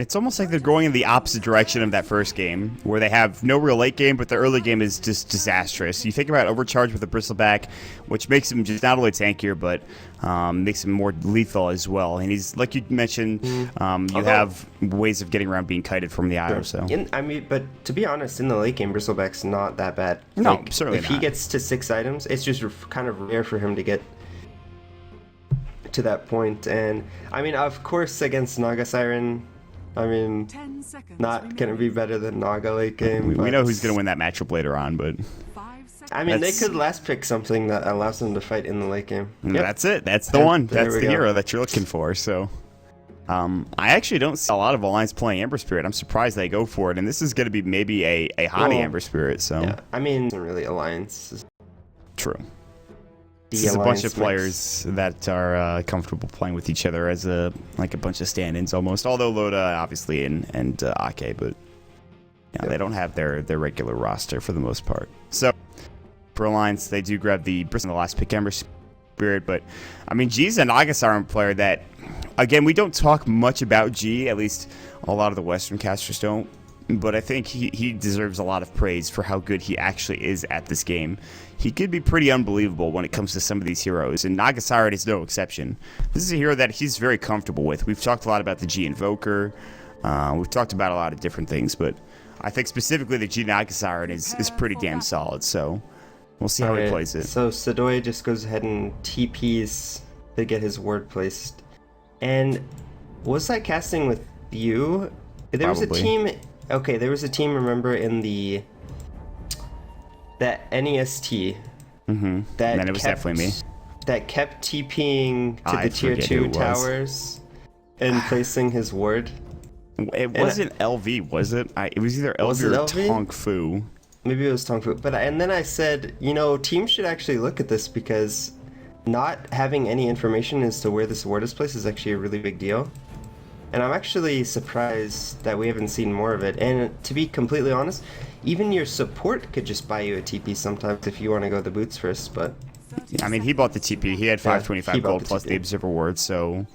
It's almost like they're going in the opposite direction of that first game, where they have no real late game, but the early game is just disastrous. You think about Overcharge with a Bristleback, which makes him just not only tankier, but makes him more lethal as well. And he's, like you mentioned, you have ways of getting around being kited from the IO. So but to be honest, in the late game, Bristleback's not that bad. No, like, certainly if not. He gets to 6 items, it's just kind of rare for him to get to that point. And I mean, of course, against Naga Siren, I mean, not going to be better than Naga late game. We know who's going to win that matchup later on, but... I mean, they could last pick something that allows them to fight in the late game. Yep. That's it. That's the one. That's the hero that you're looking for. So, I actually don't see a lot of Alliance playing Ember Spirit. I'm surprised they go for it, and this is going to be maybe a Hani Ember Spirit. So, yeah. I mean, it's not really Alliance. True. This is a bunch of players that are comfortable playing with each other as a bunch of stand-ins almost. Although Loda obviously and Ake, but they don't have their regular roster for the most part. So for Alliance, they do grab the Bristol in the last pick Ember Spirit, but I mean G's an Agasarm player that, again, we don't talk much about G. At least a lot of the Western casters don't. But I think he deserves a lot of praise for how good he actually is at this game. He could be pretty unbelievable when it comes to some of these heroes, and Nagasired is no exception. This is a hero that he's very comfortable with. We've talked a lot about the G Invoker. We've talked about a lot of different things, but I think specifically the G Nagasired is pretty damn solid, so we'll see how he plays it. So Sadoy just goes ahead and TPs to get his ward placed. And was I casting with you? There was a team... Okay, there was a team, remember, in that NEST that and then it was definitely me. That kept TPing to the tier 2 towers and placing his ward. It wasn't LV, was it? It was either LV or Tonk Fu. Maybe it was Tonk Fu. And then I said, you know, teams should actually look at this because not having any information as to where this ward is placed is actually a really big deal. And I'm actually surprised that we haven't seen more of it. And to be completely honest, even your support could just buy you a TP sometimes if you want to go the boots first, but... I mean, he bought the TP. He had 525 gold plus the Observer Ward, so...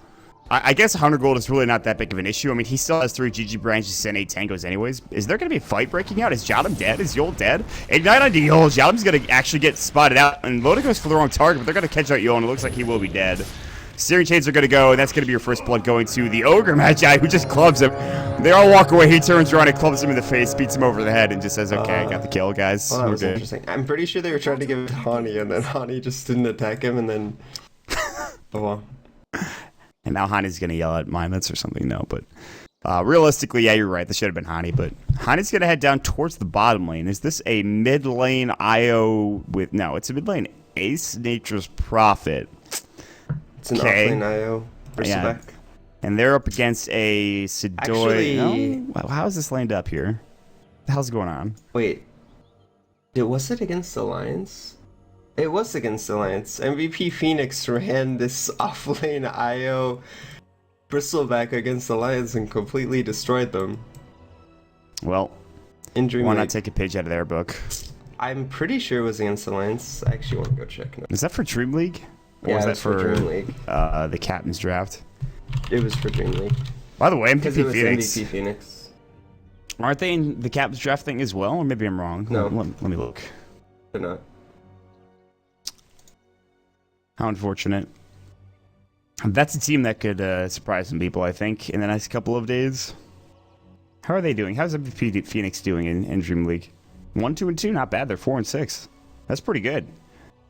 I guess 100 gold is really not that big of an issue. I mean, he still has 3 GG branches and 8 tangos anyways. Is there going to be a fight breaking out? Is Jadam dead? Is Yol dead? Ignite on Yol. Jadam's going to actually get spotted out. And Loda goes for the wrong target, but they're going to catch out Yol, and it looks like he will be dead. Searing Chains are going to go, and that's going to be your first blood going to the Ogre Magi, who just clubs him. They all walk away. He turns around and clubs him in the face, beats him over the head, and just says, okay, I got the kill, guys. Well, that was interesting. I'm pretty sure they were trying to give it to Hani, and then Hani just didn't attack him, and then... oh, well. And now Hani's going to yell at Minus or something, no, but... realistically, yeah, you're right. This should have been Hani, but Hani's going to head down towards the bottom lane. Is this a mid lane IO with... No, it's a mid lane Ace Nature's Prophet. It's an offlane IO. Yeah. And they're up against a Sidoy. Actually, no? How is this lined up here? What the hell's going on? Wait. Was it against Alliance? It was against Alliance. MVP Phoenix ran this offlane IO Bristleback against Alliance and completely destroyed them. Well, why not take a page out of their book? I'm pretty sure it was against Alliance. I actually want to go check. Is that for Dream League? Or yeah, was that for Dream League. The Captain's Draft? It was for Dream League. By the way, MVP Phoenix. MVP Phoenix. Aren't they in the Captain's Draft thing as well? Or maybe I'm wrong. No. Let me look. They're not. How unfortunate. That's a team that could surprise some people, I think, in the next couple of days. How are they doing? How's MVP Phoenix doing in Dream League? 1-2-2, not bad. They're 4-6. That's pretty good.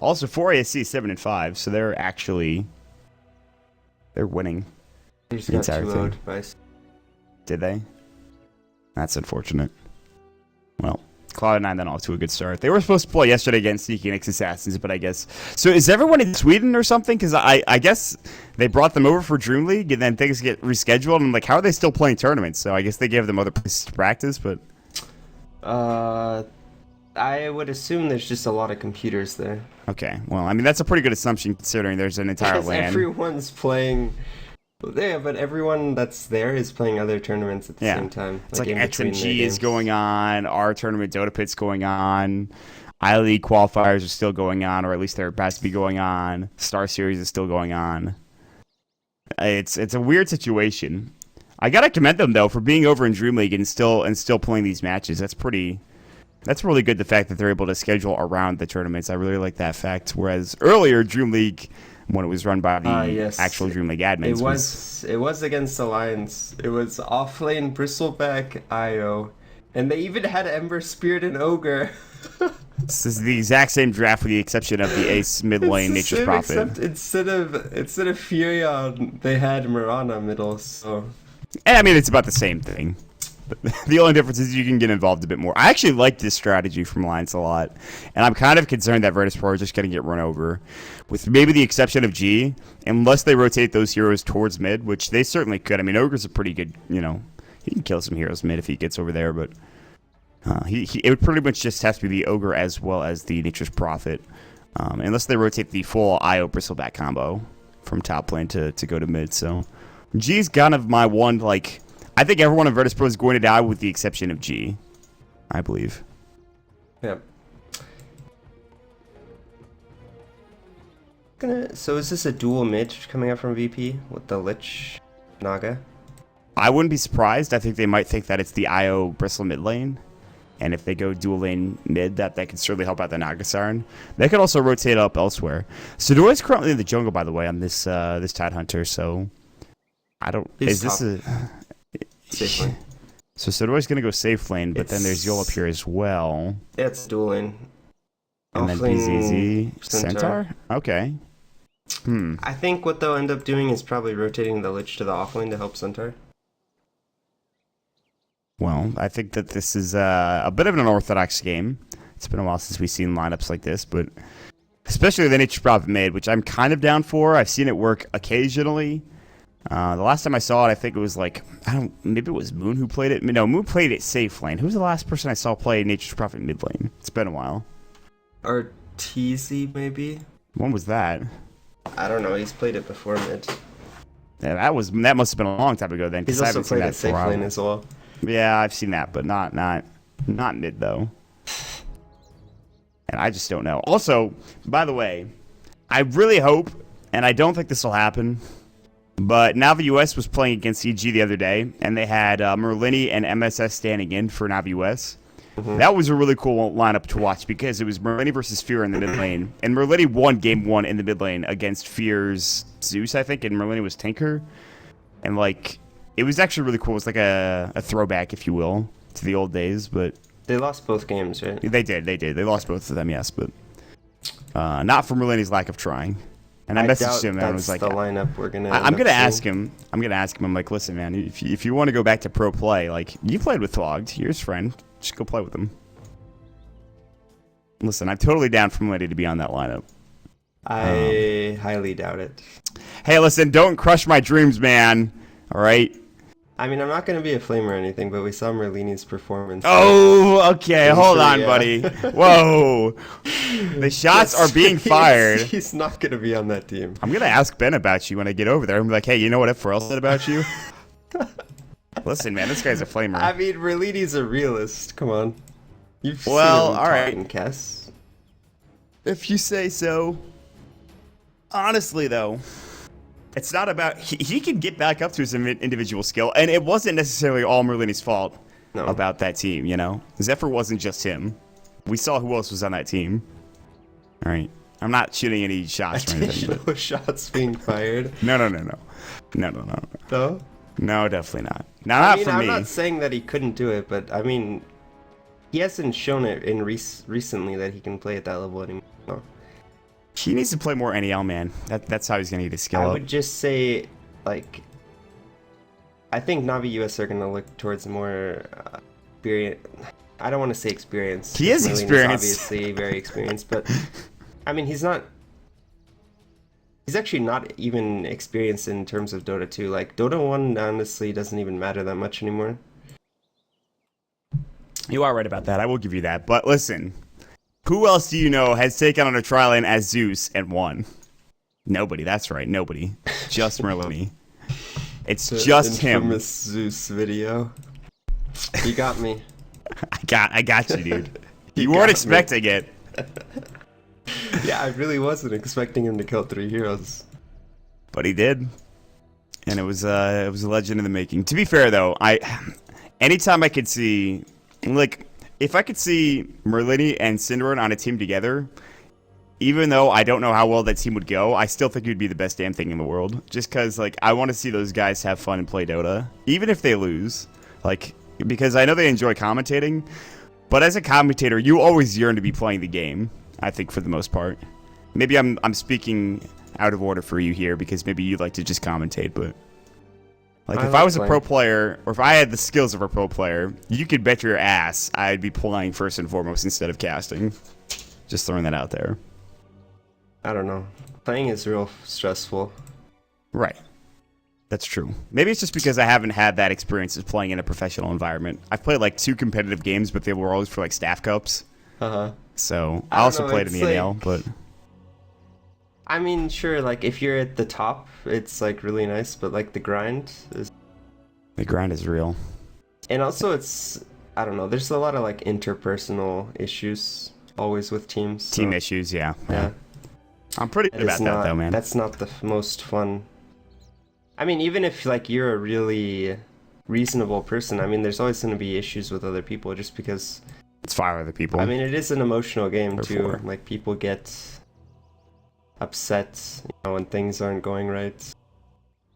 Also, 4ASC 7-5, so they're winning. They just got 2-0'd by... Did they? That's unfortunate. Well, Cloud9 then off to a good start. They were supposed to play yesterday against Sneaky Nix Assassins, but I guess... So is everyone in Sweden or something? Because I guess they brought them over for Dream League, and then things get rescheduled, and I'm like, how are they still playing tournaments? So I guess they gave them other places to practice, but... I would assume there's just a lot of computers there. Okay, well, I mean, that's a pretty good assumption considering there's an entire LAN. Everyone's playing... Yeah, but everyone that's there is playing other tournaments at the same time. It's like XMG is going on, our tournament Dota Pit's going on, I-League qualifiers are still going on, or at least they're about to be going on. Star Series is still going on. It's a weird situation. I gotta commend them though for being over in Dream League and still playing these matches. That's really good. The fact that they're able to schedule around the tournaments, I really like that fact. Whereas earlier Dream League, when it was run by the actual Dream League admins, it was against Alliance. It was offlane Bristleback IO, and they even had Ember Spirit and Ogre. This is the exact same draft with the exception of the ace mid lane Nature's Prophet. Except instead of Furion, they had Mirana middle. So, and I mean it's about the same thing. The only difference is you can get involved a bit more. I actually like this strategy from Alliance a lot, and I'm kind of concerned that Virtus.Pro are just going to get run over, with maybe the exception of G, unless they rotate those heroes towards mid, which they certainly could. I mean, Ogre's a pretty good, he can kill some heroes mid if he gets over there, but it would pretty much just have to be the Ogre as well as the Nature's Prophet, unless they rotate the full IO Bristleback combo from top lane to go to mid. So G's kind of my one, I think everyone in Virtus.Pro is going to die with the exception of G, I believe. Yep. So is this a dual mid coming up from VP with the Lich Naga? I wouldn't be surprised. I think they might think that it's the IO Bristle mid lane. And if they go dual lane mid, that could certainly help out the Naga Siren. They could also rotate up elsewhere. Sudoi is currently in the jungle, by the way, on this Tidehunter, so I don't... Is this a... Safe lane. So Sodoi's going to go safe lane, but then there's Yol up here as well. Yeah, it's dual lane. And then BZZ Centaur? Okay. I think what they'll end up doing is probably rotating the Lich to the offlane to help Centaur. Well, I think that this is a bit of an unorthodox game. It's been a while since we've seen lineups like this, but especially the Nature's Prophet made, which I'm kind of down for. I've seen it work occasionally. The last time I saw it, I think it was maybe it was Moon who played it. No, Moon played it safe lane. Who was the last person I saw play Nature's Prophet mid lane? It's been a while. Or TZ, maybe? When was that? I don't know. He's played it before mid. Yeah, that must have been a long time ago then. He's also played it safe lane as well. Yeah, I've seen that, but not mid though. And I just don't know. Also, by the way, I really hope, and I don't think this will happen, but Navi US was playing against EG the other day, and they had Merlini and MSS standing in for Navi US. Mm-hmm. That was a really cool lineup to watch because it was Merlini versus Fear in the mid lane. And Merlini won game 1 in the mid lane against Fear's Zeus, I think, and Merlini was Tinker. And, it was actually really cool. It was like a throwback, if you will, to the old days, but... They lost both games, right? They did. They lost both of them, yes, but not for Merlini's lack of trying. And I messaged him and I was like, the lineup we're gonna. I'm gonna ask him. I'm like, listen, man, if you want to go back to pro play, you played with Thwogged, you're his friend, just go play with him. Listen, I'm totally down for Merlini to be on that lineup. I highly doubt it. Hey, listen, don't crush my dreams, man. All right. I mean, I'm not going to be a flame or anything, but we saw Merlini's performance. Oh, okay. Hold on, buddy. Whoa. The shots are being fired. He's not going to be on that team. I'm going to ask Ben about you when I get over there. I'm like, hey, you know what F4L said about you? Listen, man, this guy's a flamer. I mean, Merlini's a realist. Come on. You've seen him all right. Kess. If you say so. Honestly, though. It's not about... He can get back up to his individual skill, and it wasn't necessarily all Merlini's fault about that team, Zephyr wasn't just him. We saw who else was on that team. All right. I'm not shooting any shots or anything. No shots being fired? No. No? No, definitely not. Not for me. I'm not saying that he couldn't do it, but, I mean... He hasn't shown it in recently that he can play at that level anymore. No. He needs to play more NEL, man. That's how he's going to get his skill up. I would just say, I think Navi US are going to look towards more experience. I don't want to say experience. He is experienced. Obviously very experienced, but I mean, he's actually not even experienced in terms of Dota 2. Dota 1 honestly doesn't even matter that much anymore. You are right about that. I will give you that. But listen... Who else do you know has taken on a tri lane as Zeus and won? Nobody. That's right. Nobody. Just Merlini. It's just him. Infamous Zeus video. You got me. I got you, dude. You weren't expecting it. Yeah, I really wasn't expecting him to kill 3 heroes. But he did. and it was a legend in the making. To be fair, though, anytime I could see, like, if I could see Merlini and Syndron on a team together, even though I don't know how well that team would go, I still think it would be the best damn thing in the world. Just because, like, I want to see those guys have fun and play Dota, even if they lose. Like, because I know they enjoy commentating, but as a commentator, you always yearn to be playing the game, I think, for the most part. Maybe I'm speaking out of order for you here because maybe you like to just commentate, but like if I was a pro player or if I had the skills of a pro player, you could bet your ass I'd be playing first and foremost instead of casting. Just throwing that out there. I don't know. Playing is real stressful. Right. That's true. Maybe it's just because I haven't had that experience of playing in a professional environment. I've played like 2 competitive games, but they were always for like staff cups. So I also played in the NL, but I mean, sure, like, if you're at the top, it's, like, really nice, but, like, the grind is... The grind is real. And also, it's... I don't know, there's a lot of, like, interpersonal issues always with teams. So. Team issues, yeah. Yeah. I'm pretty good about that, though, man. That's not the most fun. I mean, even if, like, you're a really reasonable person, I mean, there's always going to be issues with other people just because... It's 5 other people. I mean, it is an emotional game, too. 4. Like, people get... upset, when things aren't going right.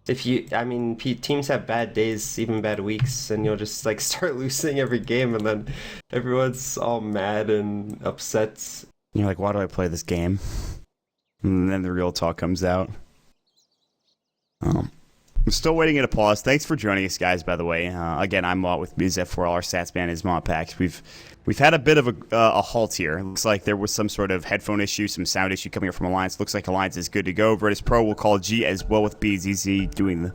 Teams have bad days, even bad weeks, and you'll just like start losing every game, and then everyone's all mad and upset. You're like, why do I play this game? And then the real talk comes out. I'm still waiting at a pause. Thanks for joining us, guys, by the way. Again, I'm Mott with BZ4L. Our stats man is Mott Pax. We've had a bit of a halt here. It looks like there was some sort of headphone issue, some sound issue coming up from Alliance. Looks like Alliance is good to go. Virtus.Pro will call G as well with BZZ doing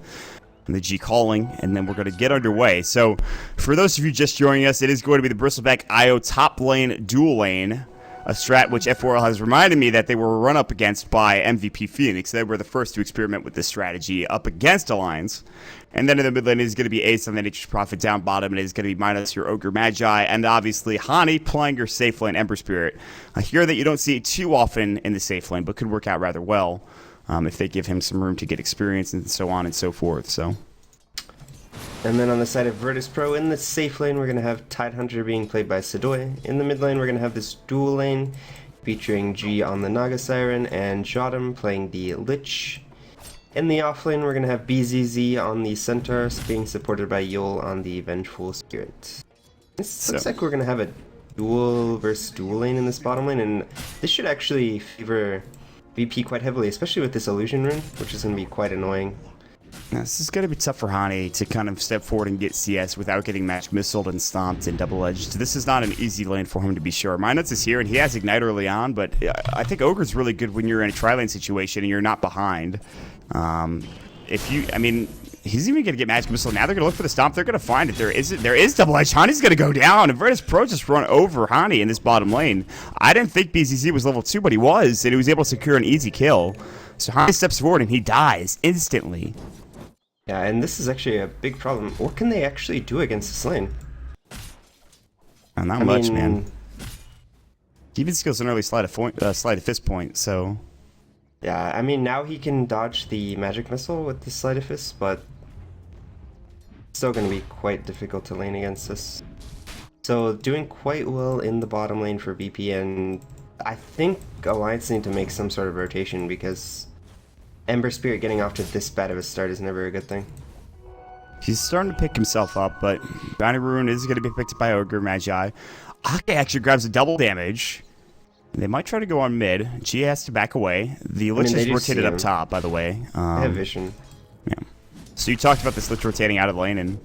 the G calling, and then we're going to get underway. So for those of you just joining us, it is going to be the Bristleback IO top lane dual lane, a strat which F4L has reminded me that they were run up against by MVP Phoenix. They were the first to experiment with this strategy up against Alliance. And then in the mid lane, it is going to be Ace on the Nature's Prophet down bottom, and it is going to be minus your Ogre Magi, and obviously Hani playing your safe lane Ember Spirit. I hear that you don't see it too often in the safe lane, but could work out rather well if they give him some room to get experience and so on and so forth. So. And then on the side of Virtus.Pro, in the safe lane, we're going to have Tidehunter being played by Sidoi. In the mid lane, we're going to have this dual lane featuring G on the Naga Siren and Jotum playing the Lich. In the off lane, we're going to have BZZ on the Centaur being supported by Yul on the Vengeful Spirit. This looks like we're going to have a dual versus dual lane in this bottom lane, and this should actually favor VP quite heavily, especially with this Illusion Rune, which is going to be quite annoying. This is going to be tough for Hani to kind of step forward and get CS without getting magic missiled and stomped and double-edged. This is not an easy lane for him to be sure. Minuts is here, and he has Ignite early on, but I think Ogre's really good when you're in a tri-lane situation and you're not behind. He's even going to get magic missile. Now they're going to look for the stomp. They're going to find it. There is double-edged. Hani's going to go down, and Virtus.Pro just run over Hani in this bottom lane. I didn't think BZZ was level 2, but he was, and he was able to secure an easy kill. So Hani steps forward, and he dies instantly. Yeah, and this is actually a big problem. What can they actually do against this lane? Not much, man. He even skills an early sleight of fist point, so... Yeah, I mean, now he can dodge the magic missile with the sleight of fist, but... it's still going to be quite difficult to lane against this. So, doing quite well in the bottom lane for BP, and I think Alliance need to make some sort of rotation, because... Ember Spirit getting off to this bad of a start is never a good thing. He's starting to pick himself up, but Bounty Rune is going to be picked up by Ogre Magi. Ake actually grabs a double damage. They might try to go on mid. G has to back away. The Lich is rotated up top, by the way. They have vision. Yeah. So you talked about this Lich rotating out of the lane, and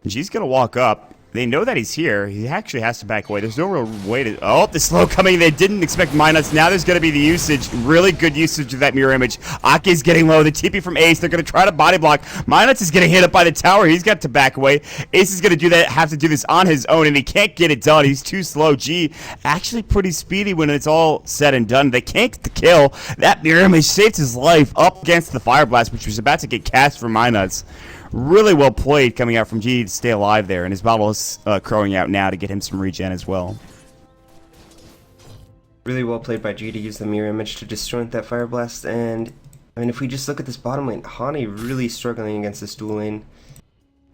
G's going to walk up. They know that he's here. He actually has to back away. There's no real way to... Oh, the slow coming. They didn't expect Minuts. Now there's going to be the usage. Really good usage of that mirror image. Ake's getting low. The TP from Ace. They're going to try to body block. Minuts is getting hit up by the tower. He's got to back away. Ace is going to do that. Have to do this on his own, and he can't get it done. He's too slow. G actually pretty speedy when it's all said and done. They can't get the kill. That mirror image saved his life up against the Fire Blast, which was about to get cast for Minuts. Really well played coming out from G to stay alive there, and his bottle is crowing out now to get him some regen as well. Really well played by G to use the mirror image to disjoint that Fire Blast, and I mean, if we just look at this bottom lane, Hani really struggling against this dual lane.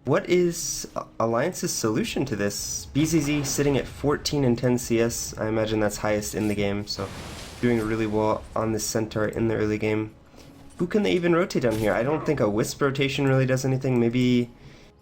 What is Alliance's solution to this? BZZ sitting at 14 and 10 CS. I imagine that's highest in the game, so doing really well on this Centaur in the early game. Who can they even rotate down here? I don't think a Wisp rotation really does anything. Maybe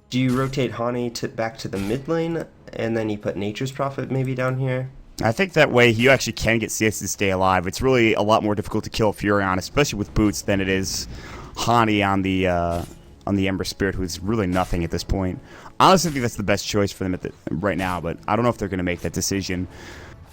do you rotate Hani back to the mid lane, and then you put Nature's Prophet maybe down here? I think that way you actually can get CS to stay alive. It's really a lot more difficult to kill Furion, especially with boots, than it is Hani on the Ember Spirit, who's really nothing at this point. Honestly, I think that's the best choice for them right now, but I don't know if they're going to make that decision.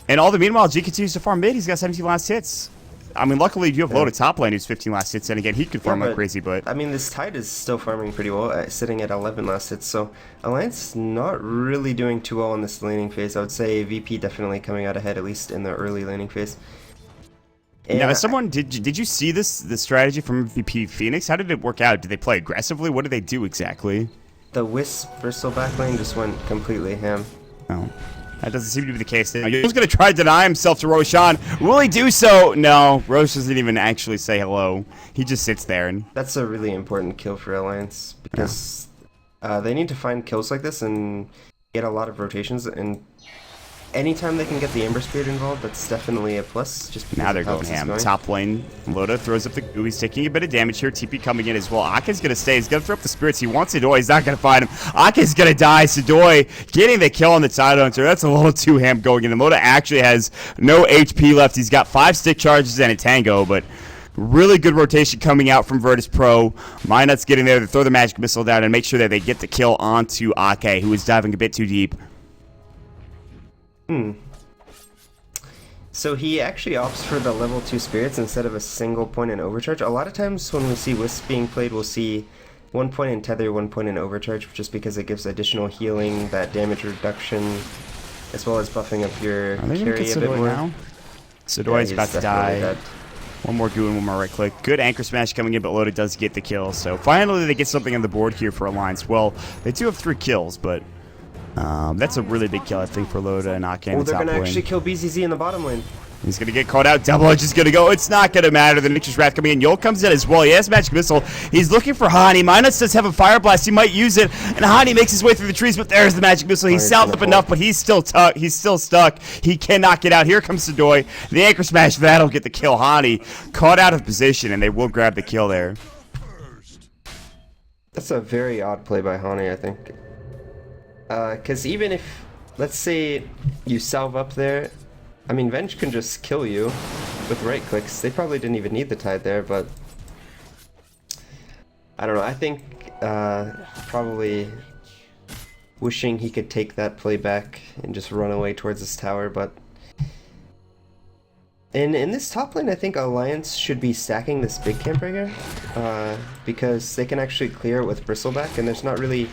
And all the meanwhile, G continues to farm mid. He's got 17 last hits. I mean, luckily you have loaded top lane who's 15 last hits, and again, he could farm like crazy, but... I mean, this Tide is still farming pretty well, sitting at 11 last hits, so Alliance not really doing too well in this laning phase. I would say VP definitely coming out ahead, at least in the early laning phase. And now, did you see the strategy from VP Phoenix? How did it work out? Did they play aggressively? What did they do exactly? The Wisp Bristol back lane just went completely ham. Oh. That doesn't seem to be the case. Now, he's going to try to deny himself to Roshan. Will he do so? No, Rosh doesn't even actually say hello. He just sits there. And that's a really important kill for Alliance, because they need to find kills like this and get a lot of rotations, and anytime they can get the Ember Spirit involved, that's definitely a plus. Just now they're going ham. Top lane, Loda throws up the goo. He's taking a bit of damage here. TP coming in as well. Aka's going to stay. He's going to throw up the spirits. He wants Sidoi. He's not going to find him. Aka's going to die. Sidoi getting the kill on the Tide Hunter. That's a little too ham going in. And Loda actually has no HP left. He's got 5 stick charges and a tango, but really good rotation coming out from Virtus.Pro. Minut's getting there to throw the magic missile down and make sure that they get the kill onto Ake, who is diving a bit too deep. So he actually opts for the level 2 spirits instead of a single point in overcharge. A lot of times when we see Wisp being played, we'll see 1 point in tether, 1 point in overcharge, just because it gives additional healing, that damage reduction, as well as buffing up your carry a bit more. Now? Sidoi's about to die. Dead. One more goo and one more right click. Good anchor smash coming in, but Loda does get the kill. So finally they get something on the board here for Alliance. Well, they do have 3 kills, but that's a really big kill, I think, for Loda and Ake in the top lane. They're going to actually kill BZZ in the bottom lane. He's going to get caught out. Double Edge is going to go. It's not going to matter. The Nature's Wrath coming in. Yol comes in as well. He has Magic Missile. He's looking for Hani. Minus does have a Fire Blast. He might use it. And Hani makes his way through the trees, but there's the Magic Missile. He's salved up enough, but he's still stuck. He cannot get out. Here comes Sidoi. The Anchor Smash. That'll get the kill. Hani caught out of position, and they will grab the kill there. That's a very odd play by Hani, I think. Because even if, let's say, you salve up there, I mean, Venge can just kill you with right clicks. They probably didn't even need the Tide there, but I don't know. I think probably wishing he could take that play back and just run away towards this tower, but in this top lane, I think Alliance should be stacking this big camp right here, because they can actually clear it with Bristleback, and there's not really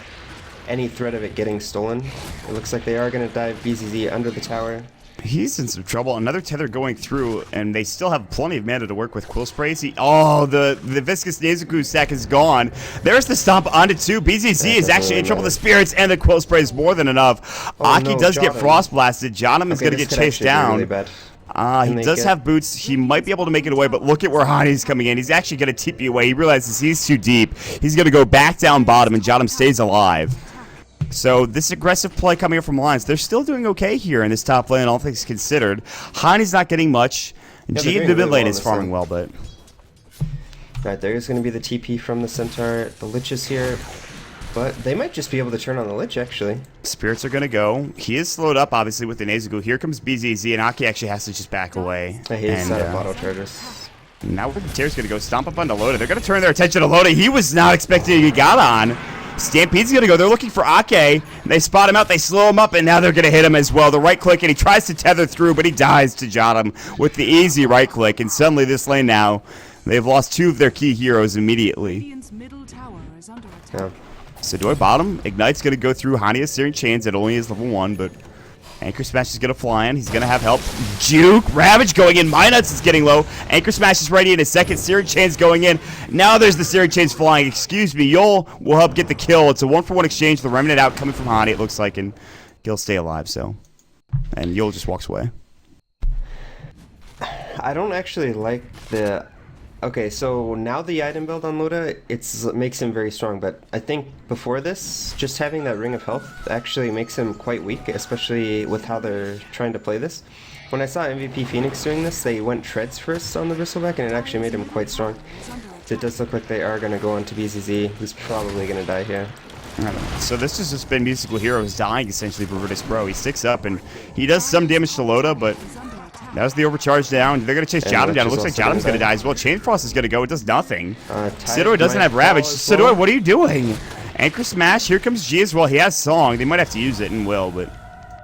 any threat of it getting stolen. It looks like they are going to dive BZZ under the tower. He's in some trouble. Another tether going through, and they still have plenty of mana to work with. Quill Sprays. The Viscous Nezuko stack is gone. There's the stomp onto 2. BZZ is actually in trouble. The spirits and the Quill Spray is more than enough. Aki does get Frost Blasted. Johnam is going to get chased down. Really he does have boots. He might be able to make it away, but look at where Hani's coming in. He's actually going to TP away. He realizes he's too deep. He's going to go back down bottom, and Johnam stays alive. So this aggressive play coming up from Alliance, they're still doing okay here in this top lane, all things considered. Hani's not getting much. G in the mid lane is farming well, but... Alright, there's going to be the TP from the Centaur. The Lich is here, but they might just be able to turn on the Lich, actually. Spirits are going to go. He is slowed up, obviously, with the Nezuko. Here comes BZZ, and Aki actually has to just back away. He's out of auto charges. Now where the Tear's going to go stomp up onto Loda. They're going to turn their attention to Loda. He was not expecting he got on. Stampede's going to go. They're looking for Ake. They spot him out. They slow him up, and now they're going to hit him as well. The right click, and he tries to tether through, but he dies to Johnam with the easy right click. And suddenly this lane now, they've lost 2 of their key heroes immediately. Sidoi bottom. Ignite's going to go through. Hani has Searing Chains. It only is level 1, but Anchor Smash is going to fly in. He's going to have help. Juke. Ravage going in. Minuts is getting low. Anchor Smash is ready in a second. Searing Chains going in. Now there's the Searing Chains flying. Excuse me. Yol will help get the kill. It's a 1-for-1 exchange. The Remnant out coming from Hani, it looks like, and he'll stay alive, so. And Yol just walks away. I don't actually like the Okay, so now the item build on Loda, it makes him very strong, but I think before this, just having that Ring of Health actually makes him quite weak, especially with how they're trying to play this. When I saw MVP Phoenix doing this, they went Treads first on the Bristleback, and it actually made him quite strong. So it does look like they are going to go on to BZZ, who's probably going to die here. So this has just been Musical Heroes dying, essentially, for Virtus.Pro. He sticks up, and he does some damage to Loda, but that was the overcharge down. They're going to chase Jadam down. It looks like Jadam's going to die as well. Chain Frost is going to go. It does nothing. Sidoi doesn't have Ravage. Sidoi, what are you doing? Anchor Smash. Here comes G as well. He has Song. They might have to use it and will, but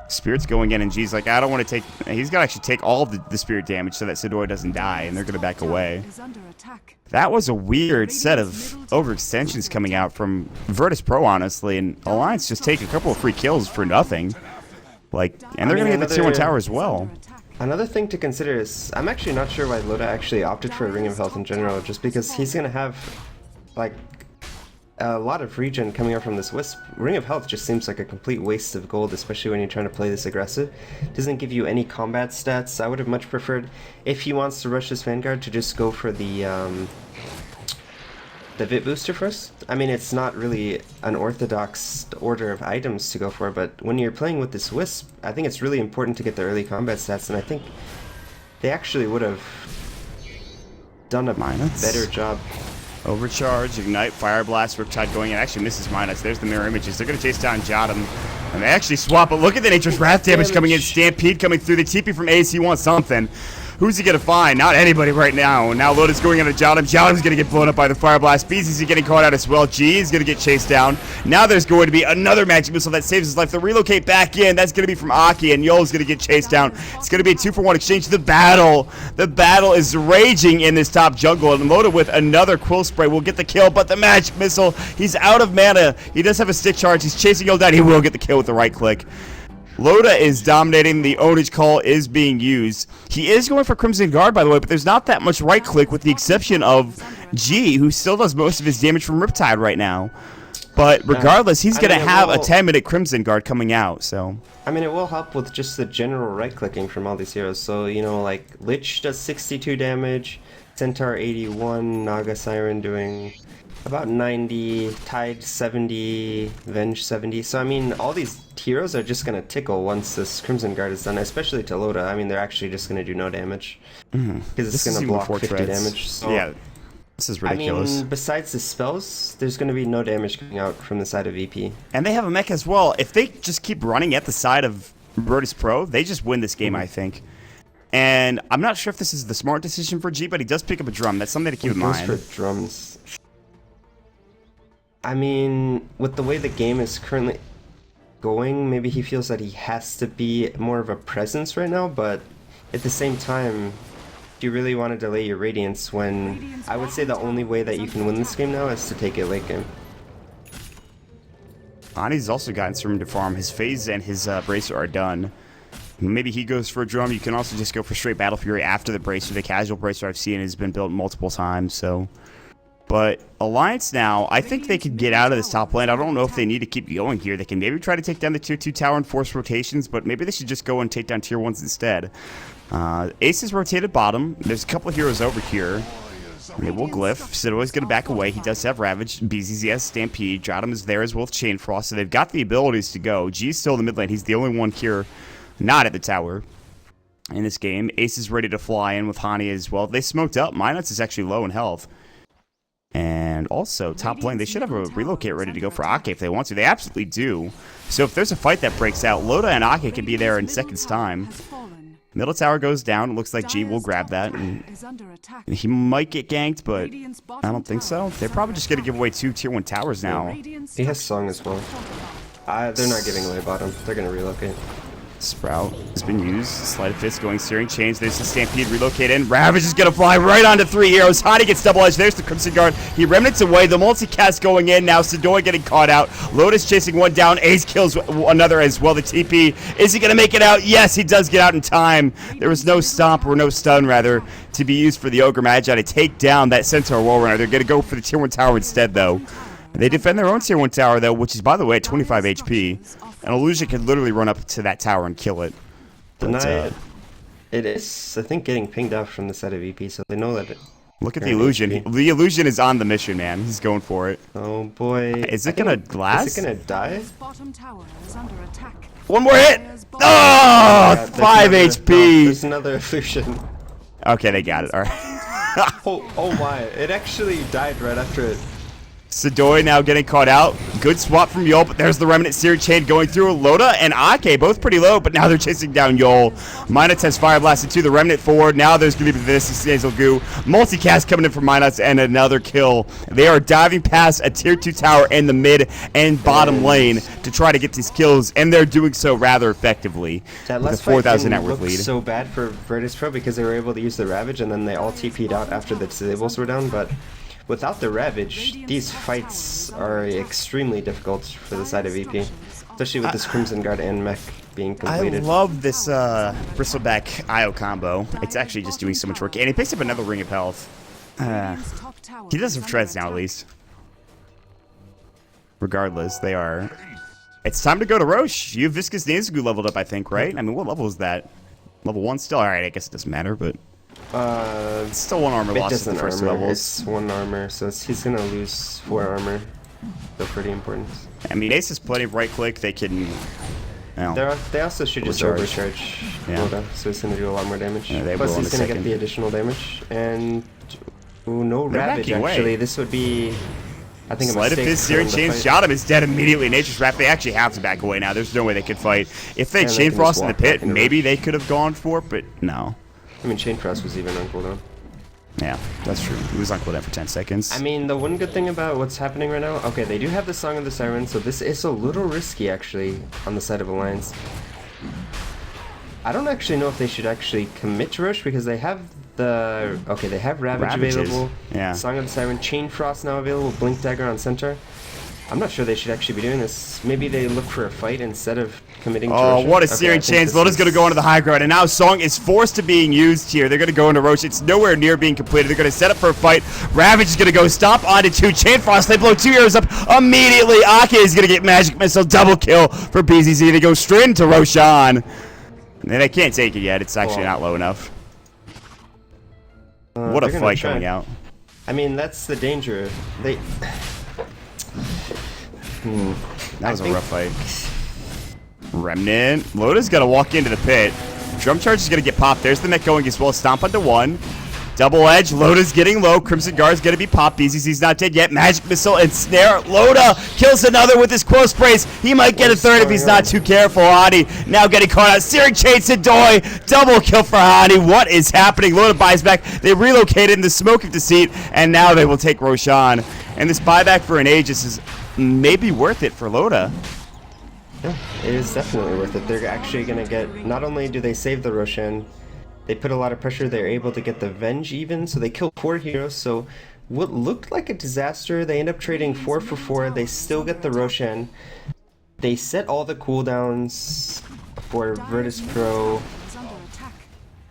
Spirit's going in, and G's like, I don't want to take... He's got to actually take all of the Spirit damage so that Sidoi doesn't die, and they're going to back away. That was a weird set of overextensions coming out from Virtus.Pro, honestly, and Alliance just take a couple of free kills for nothing. Like, and they're going to get the tier 1 tower as well. Another thing to consider is, I'm actually not sure why Loda actually opted for a Ring of Health in general, just because he's going to have, like, a lot of regen coming out from this Wisp. Ring of Health just seems like a complete waste of gold, especially when you're trying to play this aggressive. Doesn't give you any combat stats. I would have much preferred, if he wants to rush his Vanguard, to just go for the Vit booster first. I mean, it's not really an orthodox order of items to go for, but when you're playing with this Wisp, I think it's really important to get the early combat stats, and I think they actually would have done a better job. Overcharge, Ignite, Fire Blast, Riptide going in. Actually misses Minus. There's the mirror images. They're going to chase down Jadam. And they actually swap, but look at the Nature's Wrath damage coming in. Stampede coming through. The TP from Ace, he wants something. Who's he going to find? Not anybody right now. Now Loda's going into Jadam. Jadam's going to get blown up by the Fire Blast. BZZ getting caught out as well. G is going to get chased down. Now there's going to be another Magic Missile that saves his life. They'll relocate back in. That's going to be from Aki, and Yo's going to get chased down. It's going to be a 2-for-1 exchange. The battle is raging in this top jungle, and Loda with another Quill Spray will get the kill, but the Magic Missile, he's out of mana. He does have a stick charge. He's chasing Yo down. He will get the kill with the right click. Loda is dominating. The ownage call is being used. He is going for Crimson Guard, by the way, but there's not that much right click with the exception of G, who still does most of his damage from Riptide right now. But regardless, he's going to have a 10-minute Crimson Guard coming out, so... I mean, it will help with just the general right-clicking from all these heroes. So, you know, like, Lich does 62 damage, Centaur 81, Naga Siren doing about 90, Tide 70, Venge 70. So, I mean, all these heroes are just going to tickle once this Crimson Guard is done, especially to Loda. I mean, they're actually just going to do no damage. Because it's going to block 50 damage. So, yeah, this is ridiculous. I mean, besides the spells, there's going to be no damage coming out from the side of VP. And they have a mech as well. If they just keep running at the side of Virtus.Pro, they just win this game, I think. And I'm not sure if this is the smart decision for G, but he does pick up a drum. That's something to keep in mind. He goes for drums. I mean, with the way the game is currently going, maybe he feels that he has to be more of a presence right now, but at the same time, do you really want to delay your Radiance when I would say the only way that you can win this game now is to take it late game? Ani's also gotten some room to farm. His phase and his bracer are done. Maybe he goes for a drum. You can also just go for straight Battle Fury after the bracer. The casual bracer I've seen has been built multiple times, so... But Alliance now, I think they could get out of this top lane. I don't know if they need to keep going here. They can maybe try to take down the tier 2 tower and force rotations, but maybe they should just go and take down tier 1s instead. Ace is rotated bottom. There's a couple of heroes over here. They will glyph. Sidoi's going to back away. He does have Ravage. BZZ has Stampede. Jadam is there as well with Chain Frost, so they've got the abilities to go. G's still in the mid lane. He's the only one here not at the tower in this game. Ace is ready to fly in with Hani as well. They smoked up. Minus is actually low in health. And also, top lane, they should have a relocate ready to go for Ake if they want to. They absolutely do. So if there's a fight that breaks out, Loda and Ake can be there in seconds' time. Middle tower goes down. It looks like G will grab that. And he might get ganked, but I don't think so. They're probably just going to give away 2 tier 1 towers now. He has Song as well. They're not giving away bottom. They're going to relocate. Sprout has been used. Sleight of Fist going Searing Chains. There's the Stampede relocate in. Ravage is going to fly right onto 3 heroes. Hani gets double edge. There's the Crimson Guard. He remnants away. The multicast going in now. Sidoi getting caught out. Lotus chasing one down. Ace kills another as well. The TP. Is he going to make it out? Yes, he does get out in time. There was no stomp or no stun rather to be used for the Ogre Magi to take down that Centaur Wall Runner. They're going to go for the tier 1 tower instead though. They defend their own tier 1 tower though, which is by the way at 25 HP. And Illusion could literally run up to that tower and kill it. But, it is, I think, getting pinged off from the side of VP, so they know that Look at the illusion. The illusion is on the mission, man. He's going for it. Oh boy. Is it gonna last? Is it gonna die? One more hit. Oh, 5 HP. There's another illusion. Okay, they got it. All right. Oh my! It actually died right after it. Sadoy now getting caught out. Good swap from Yol, but there's the Remnant Searing Chain going through. Loda and Ake both pretty low, but now they're chasing down Yol. Minus has Fire Blasted to the Remnant forward. Now there's going to be this Nasal Goo. Multicast coming in from Minus and another kill. They are diving past a tier 2 tower in the mid and bottom lane to try to get these kills, and they're doing so rather effectively. That with a last 4,000 fight net worth lead. So bad for Virtus.Pro because they were able to use the Ravage and then they all TP'd out after the disables were down, but without the Ravage, these fights are extremely difficult for the side of VP, especially with this Crimson Guard and mech being completed. I love this Bristleback IO combo. It's actually just doing so much work, and he picks up another Ring of Health. He does have treads now, at least. Regardless, they are. It's time to go to Roche. You have Viscous Nanzagu leveled up, I think, right? I mean, what level is that? Level 1 still? Alright, I guess it doesn't matter, but it's still 1 armor loss at the first levels. It's 1 armor, so he's gonna lose 4 armor. So pretty important. I mean, Ace has plenty of right click. They can. They also should just overcharge Loda, so it's gonna do a lot more damage. Yeah, plus he's gonna get the additional damage, and no Ravage actually. This would be, I think, Sleight of Fist, Searing Chain shot him. Is dead immediately. Nature's Wrath. They actually have to back away now. There's no way they could fight. If they Chain Frost in the pit, maybe they could have gone for it, but no. I mean, Chain Frost was even on cooldown. Yeah, that's true. He was on cooldown for 10 seconds. I mean, the one good thing about what's happening right now, okay, they do have the Song of the Siren, so this is a little risky, actually, on the side of Alliance. I don't actually know if they should actually commit to Roche, because they have the... Okay, they have Ravage available. Yeah. Song of the Siren, Chain Frost now available, Blink Dagger on center. I'm not sure they should actually be doing this. Maybe they look for a fight instead of committing to Roche. Oh, what a Searing Chains. Loda's going to go into the high ground, and now Song is forced to being used here. They're going to go into Roche. It's nowhere near being completed. They're going to set up for a fight. Ravage is going to go stomp onto 2. Chain Frost, they blow 2 heroes up immediately. Ake is going to get Magic Missile. Double kill for BZZ. They go straight into Roshan. And they can't take it yet. It's actually not low enough. What a fight coming out. I mean, that's the danger. They... That was a rough fight. Remnant. Loda's got to walk into the pit. Drum Charge is going to get popped. There's the mech going as well. Stomp onto 1. Double Edge. Loda's getting low. Crimson Guard's going to be popped. BZZ's not dead yet. Magic Missile and Snare. Loda kills another with his Quill Sprays. He might get a third if he's not too careful. Hani now getting caught out. Searing Chain Sadoy. Double kill for Hani. What is happening? Loda buys back. They relocated in the Smoke of Deceit, and now they will take Roshan. And this buyback for an Aegis is maybe worth it for Loda. Yeah, it is definitely worth it. They're actually going to get, not only do they save the Roshan, they put a lot of pressure, they're able to get the Venge even, so they kill 4 heroes, so what looked like a disaster, they end up trading 4 for 4, they still get the Roshan. They set all the cooldowns for Virtus.Pro.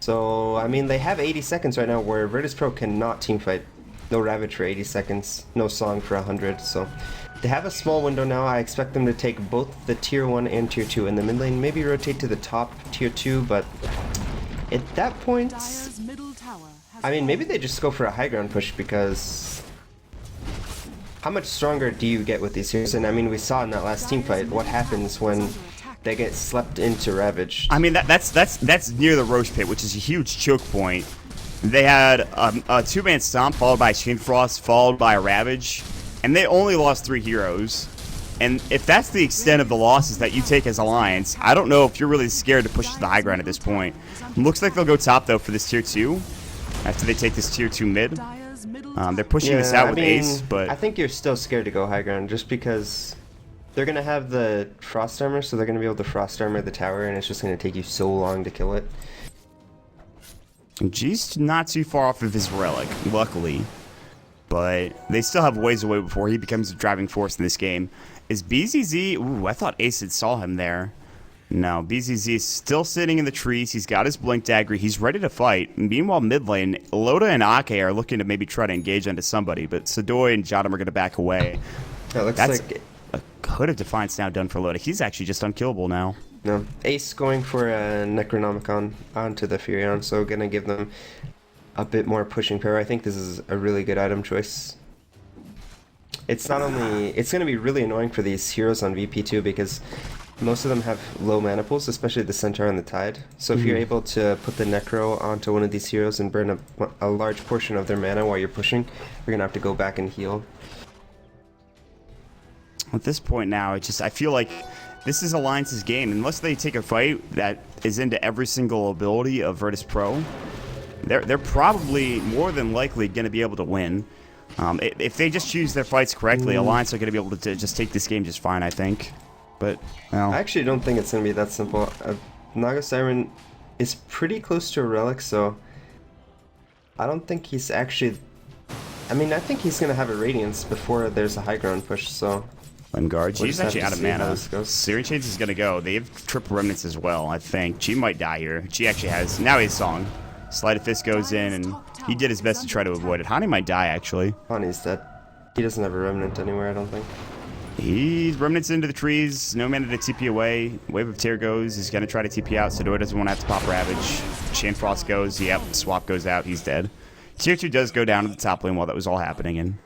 So, I mean, they have 80 seconds right now where Virtus.Pro cannot teamfight. No Ravage for 80 seconds, no Song for 100, so they have a small window now. I expect them to take both the tier 1 and tier 2 in the mid lane, maybe rotate to the top tier 2, but at that point, I mean, maybe they just go for a high ground push, because how much stronger do you get with these heroes? And I mean, we saw in that last team fight what happens when they get slept into Ravage. I mean, that's near the Roche pit, which is a huge choke point. They had a 2-man Stomp followed by Chain Frost followed by a Ravage, and they only lost 3 heroes. And if that's the extent of the losses that you take as Alliance, I don't know if you're really scared to push to the high ground at this point. Looks like they'll go top, though, for this tier 2 after they take this tier 2 mid. They're pushing this out with Ace, but I think you're still scared to go high ground just because they're going to have the Frost Armor, so they're going to be able to Frost Armor the tower, and it's just going to take you so long to kill it. G's not too far off of his relic, luckily. But they still have ways away before he becomes a driving force in this game. Is BZZ... Ooh, I thought Ace had saw him there. No, BZZ is still sitting in the trees. He's got his Blink Dagger. He's ready to fight. Meanwhile, mid lane, Loda and Ake are looking to maybe try to engage onto somebody. But Sadoy and Jadam are going to back away. That looks like a Hood of Defiance now done for Loda. He's actually just unkillable now. No, Ace going for a Necronomicon onto the Furion, so gonna give them a bit more pushing power. I think this is a really good item choice. It's not only, it's going to be really annoying for these heroes on VP too, because most of them have low mana pools, especially the Centaur and the Tide. So if you're able to put the Necro onto one of these heroes and burn a large portion of their mana while you're pushing, you're going to have to go back and heal. At this point now, I feel like this is Alliance's game. Unless they take a fight that is into every single ability of Virtus.Pro, they're probably more than likely going to be able to win. If they just choose their fights correctly, Alliance are going to be able to just take this game just fine, I think. But, well. I actually don't think it's going to be that simple. Naga Siren is pretty close to a relic, so I don't think he's actually... I mean, I think he's going to have a Radiance before there's a high ground push, so... Guard. She's actually out of mana. Searing Chains is going to go. They have triple remnants as well, I think. She might die here. She actually has... Now his song. Sleight of Fist goes in, and he did his best to try to avoid it. Hani might die, actually. Hani's dead. He doesn't have a remnant anywhere, I don't think. He's remnants into the trees. No mana to TP away. Wave of Tear goes. He's going to try to TP out. Sador doesn't want to have to pop Ravage. Chain Frost goes. Yep. Swap goes out. He's dead. Tier 2 does go down to the top lane while that was all happening, and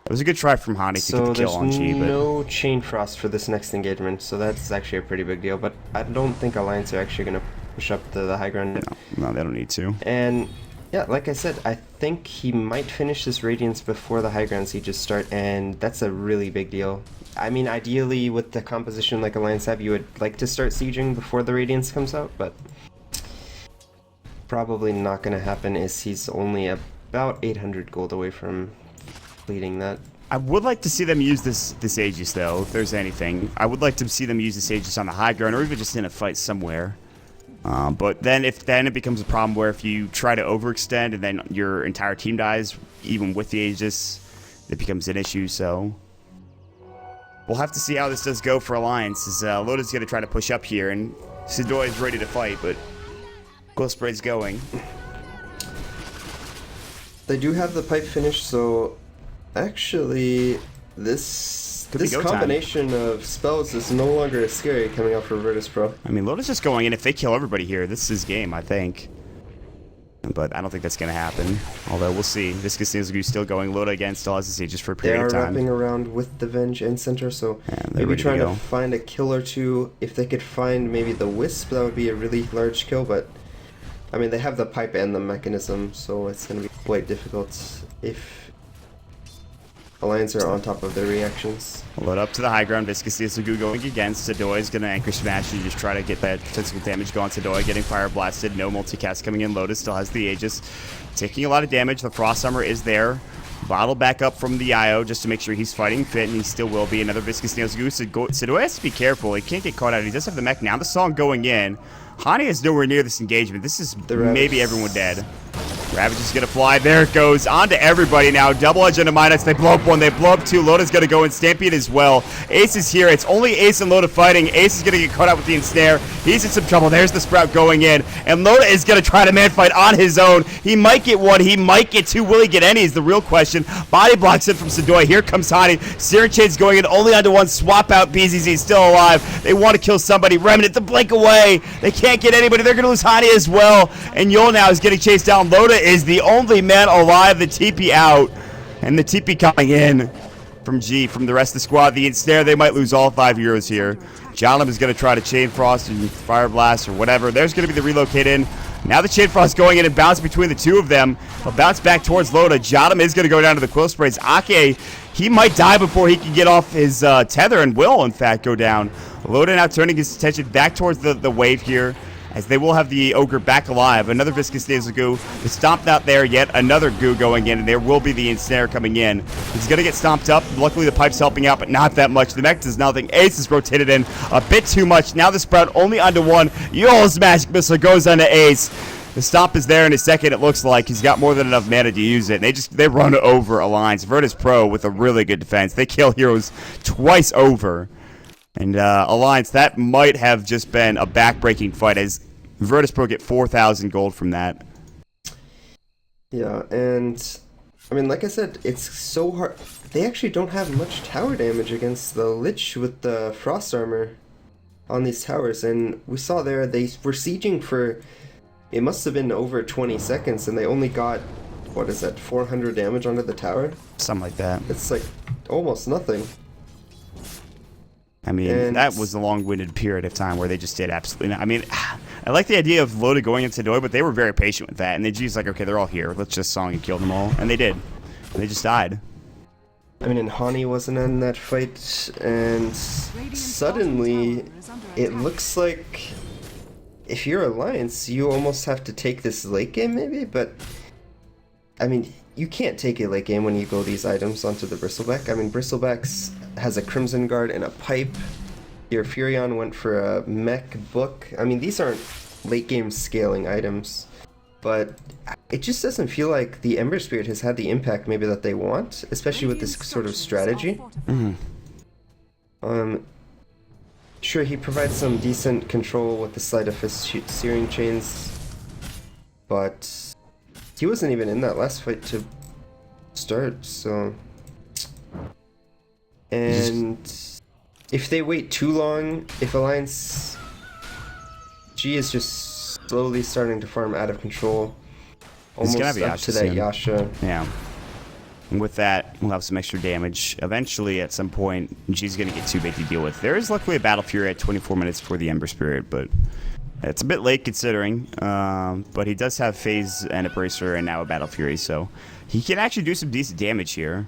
it was a good try from Hani to get the kill on G. So there's no Chain Frost for this next engagement, so that's actually a pretty big deal. But I don't think Alliance are actually going to push up the high ground. No, they don't need to. And yeah, like I said, I think he might finish this Radiance before the high ground sieges start, and that's a really big deal. I mean, ideally, with the composition like Alliance have, you would like to start sieging before the Radiance comes out, but probably not going to happen, as he's only about 800 gold away from leading that. I would like to see them use this Aegis, though, if there's anything. I would like to see them use this Aegis on the high ground, or even just in a fight somewhere. But then it becomes a problem where if you try to overextend and then your entire team dies, even with the Aegis, it becomes an issue, so... We'll have to see how this does go for Alliance, as Loda's going to try to push up here, and Sidoi is ready to fight, but Quill Spray's going. They do have the pipe finished, so actually this combination of spells is no longer as scary coming out for Virtus.Pro. I mean, Loda's just going in. If they kill everybody here, this is his game, I think. But I don't think that's going to happen. Although, we'll see. Viscous is still going. Loda, again, still has to just for a period of time. They are wrapping around with the Venge and Center, so maybe trying to find a kill or two. If they could find maybe the Wisp, that would be a really large kill, but... I mean, they have the pipe and the mechanism, so it's going to be quite difficult if Alliance are on top of their reactions. Load up to the high ground. Viscous Isagu going against. Sidoi is going to anchor smash and just try to get that physical damage going. Sidoi getting fire blasted. No multicast coming in. Lotus still has the Aegis. Taking a lot of damage. The Frost Summer is there. Bottle back up from the IO just to make sure he's fighting fit, and he still will be. Another Viscous Isagu. Sidoi has to be careful. He can't get caught out. He does have the mech now. The song going in. Hani is nowhere near this engagement. This is maybe everyone dead. Ravage is going to fly. There it goes. On to everybody now. Double Edge into Midas. They blow up one. They blow up two. Loda's going to go in. Stampede as well. Ace is here. It's only Ace and Loda fighting. Ace is going to get caught out with the ensnare. He's in some trouble. There's the Sprout going in. And Loda is going to try to man fight on his own. He might get one. He might get two. Will he get any is the real question. Body blocks in from Sidoi. Here comes Hani. Searing Chain's going in only onto one. Swap out. BZZ still alive. They want to kill somebody. Remnant the blink away. They can't get anybody. They're going to lose Hani as well. And Yul now is getting chased down. Loda is the only man alive. The TP out. And the TP coming in from G, from the rest of the squad. The ensnare, they might lose all 5 heroes here. Jollum is going to try to Chain Frost and Fire Blast or whatever. There's going to be the relocate in. Now the Chain Frost going in and bounce between the two of them. He'll bounce back towards Loda. Jollum is going to go down to the Quill Sprays. Ake, he might die before he can get off his tether, and will, in fact, go down. Loda now turning his attention back towards the wave here, as they will have the Ogre back alive. Another Viscous Nasal Goo. The Stomp not there yet. Another Goo going in, and there will be the Ensnare coming in. He's going to get stomped up. Luckily, the Pipe's helping out, but not that much. The Mech does nothing. Ace is rotated in a bit too much. Now the Sprout only onto one. Yul's Magic Missile goes onto Ace. The Stomp is there in a second, it looks like. He's got more than enough mana to use it. And they run over Alliance. Virtus.Pro with a really good defense. They kill heroes twice over. And Alliance, that might have just been a back-breaking fight, as Virtus.Pro get 4,000 gold from that. Yeah, and I mean, like I said, it's so hard. They actually don't have much tower damage against the Lich with the Frost Armor on these towers. And we saw there, they were sieging for it must have been over 20 seconds, and they only got, what is that, 400 damage onto the tower? Something like that. It's like almost nothing. I mean, that was a long-winded period of time where they just did absolutely I mean, I like the idea of Loda going into Doi, but they were very patient with that. And they just like, okay, they're all here. Let's just song and kill them all. And they did. They just died. I mean, and Hani wasn't in that fight, and suddenly it looks like if you're Alliance, you almost have to take this late game maybe, but I mean, you can't take a late game when you go these items onto the Bristleback. I mean, Bristleback's has a Crimson Guard and a pipe. Your Furion went for a mech book. I mean, these aren't late game scaling items, but it just doesn't feel like the Ember Spirit has had the impact maybe that they want, especially with this sort of strategy. Sure, he provides some decent control with the Sleight of Fist Searing Chains, but he wasn't even in that last fight to start, so... And if they wait too long, if Alliance G is just slowly starting to farm out of control, almost up to that Yasha. Yeah. And with that, we'll have some extra damage. Eventually, at some point, G's going to get too big to deal with. There is luckily a Battle Fury at 24 minutes for the Ember Spirit, but it's a bit late considering. But he does have Phase and a Bracer and now a Battle Fury, so he can actually do some decent damage here.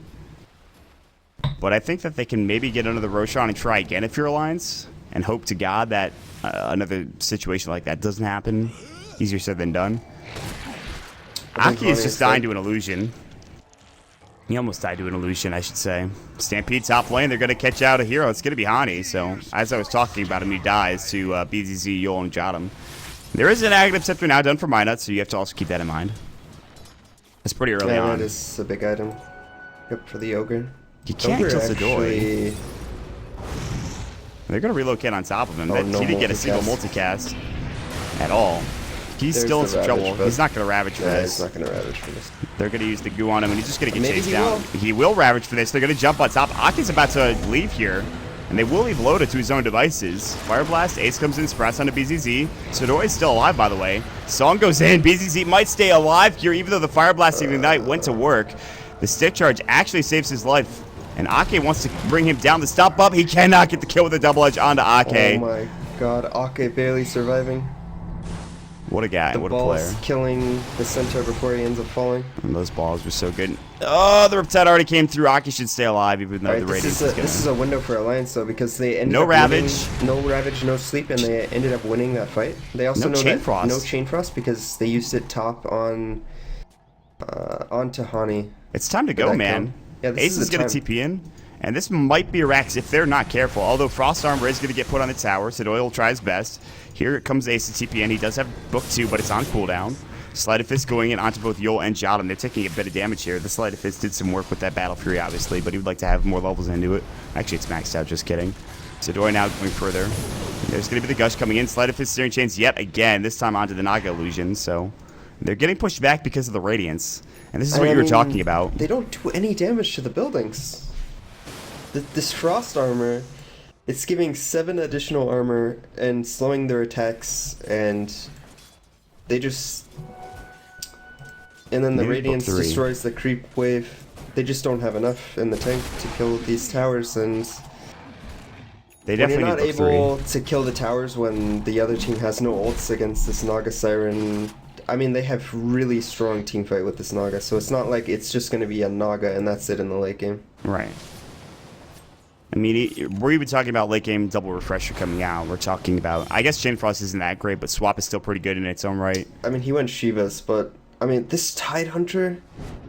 But I think that they can maybe get under the Roshan and try again if you're Alliance, and hope to God that another situation like that doesn't happen. Easier said than done. Aki is just dying to an illusion. He almost died to an illusion, I should say. Stampede top lane, they're going to catch out a hero. It's going to be Hani, so as I was talking about him, he dies to BZZ, Yul, and Jotum. There is an Aghanim Scepter now done for Minot, so you have to also keep that in mind. It's pretty early on. That is a big item. Yep, for the Ogre. You can't kill Sadoi. They're going to relocate on top of him. He didn't get a single multicast at all. He's still in some trouble. He's not going to Ravage for this. He's not going to Ravage for this. They're going to use the goo on him, and he's just going to get chased down. He will Ravage for this. They're going to jump on top. Aki's about to leave here, and they will leave Loda to his own devices. Fire Blast, Ace comes in, sprouts onto BZZ. Sadoi is still alive, by the way. Song goes in. BZZ might stay alive here, even though the Fire Blast Ignite went to work. The Stick Charge actually saves his life. And Ake wants to bring him down. The stop up. He cannot get the kill with a double edge onto Ake. Oh my god, Ake barely surviving. What a guy. What a player. Killing the centaur before he ends up falling. And those balls were so good. Oh, the Riptide already came through. Ake should stay alive, even though the Radiance is This is a window for Alliance, though, because they ended up winning, no Ravage, no Sleep, and they ended up winning that fight. They also know that no Chain Frost because they used it top on onto Hani. It's time to go, man. Yeah, Ace is going to TP in, and this might be a Rax if they're not careful. Although Frost Armor is going to get put on the tower, so Doyle will try his best. Here comes Ace to TP in. He does have Book 2, but it's on cooldown. Sleight of Fist going in onto both Yul and Jotum. They're taking a bit of damage here. The Sleight of Fist did some work with that Battle Fury, obviously, but he would like to have more levels into it. Actually, it's maxed out, just kidding. So Doyle now going further. There's going to be the Gush coming in. Sleight of Fist Searing Chains yet again, this time onto the Naga Illusion, so they're getting pushed back because of the Radiance. And this is what you were talking about. They don't do any damage to the buildings. This Frost Armor, it's giving 7 additional armor and slowing their attacks, and they just... And then the Radiance destroys the creep wave. They just don't have enough in the tank to kill these towers, and... They definitely when you're not able to kill the towers when the other team has no ults against this Naga Siren... I mean, they have really strong team fight with this Naga, so it's not like it's just going to be a Naga and that's it in the late game. Right. I mean, we're even talking about late game double refresher coming out. We're talking about, I guess Chain Frost isn't that great, but Swap is still pretty good in its own right. I mean, he went Shivas, but I mean, this Tidehunter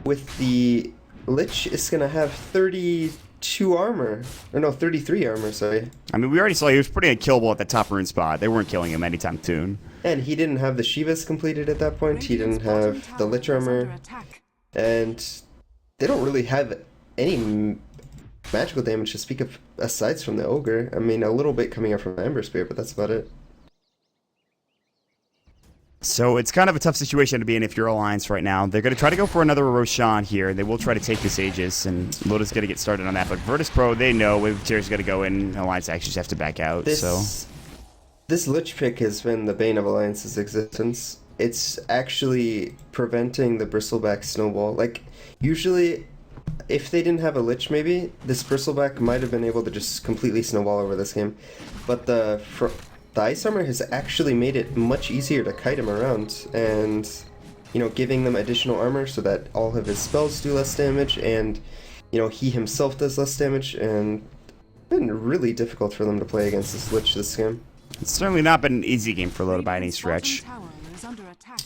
with the Lich is going to have 32 armor. Or no, 33 armor, sorry. I mean, we already saw he was pretty unkillable at the top rune spot. They weren't killing him anytime soon. And he didn't have the Shivas completed at that point. He didn't have the Lich armor. And they don't really have any magical damage to speak of aside from the Ogre. I mean, a little bit coming out from the Ember Spirit, but that's about it. So it's kind of a tough situation to be in if you're Alliance right now. They're going to try to go for another Roshan here. They will try to take this Aegis, and Loda's going to get started on that. But Virtus.Pro, they know Wave of Tears is going to go in. Alliance actually just have to back out. This Lich pick has been the bane of Alliance's existence. it's actually preventing the bristleback snowball. Like, usually, if they didn't have a Lich, maybe, this bristleback might have been able to just completely snowball over this game. But the Ice Armor has actually made it much easier to kite him around, and, you know, giving them additional armor so that all of his spells do less damage, and, you know, he himself does less damage, and it's been really difficult for them to play against this Lich this game. It's certainly not been an easy game for Loda by any stretch.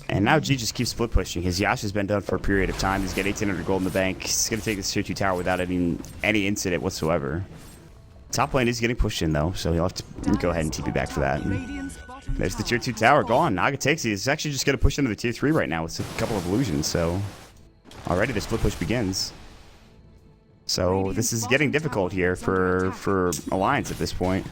And now G just keeps split pushing. His Yasha's been done for a period of time. He's got 1,800 gold in the bank. He's going to take this tier 2 tower without any incident whatsoever. Top lane is getting pushed in, though, so he'll have to go ahead and TP back for that. And there's the tier 2 tower gone. Naga takes it. He's actually just going to push into the tier 3 right now with a couple of illusions, so already the split push begins. So this is getting difficult here for Alliance at this point.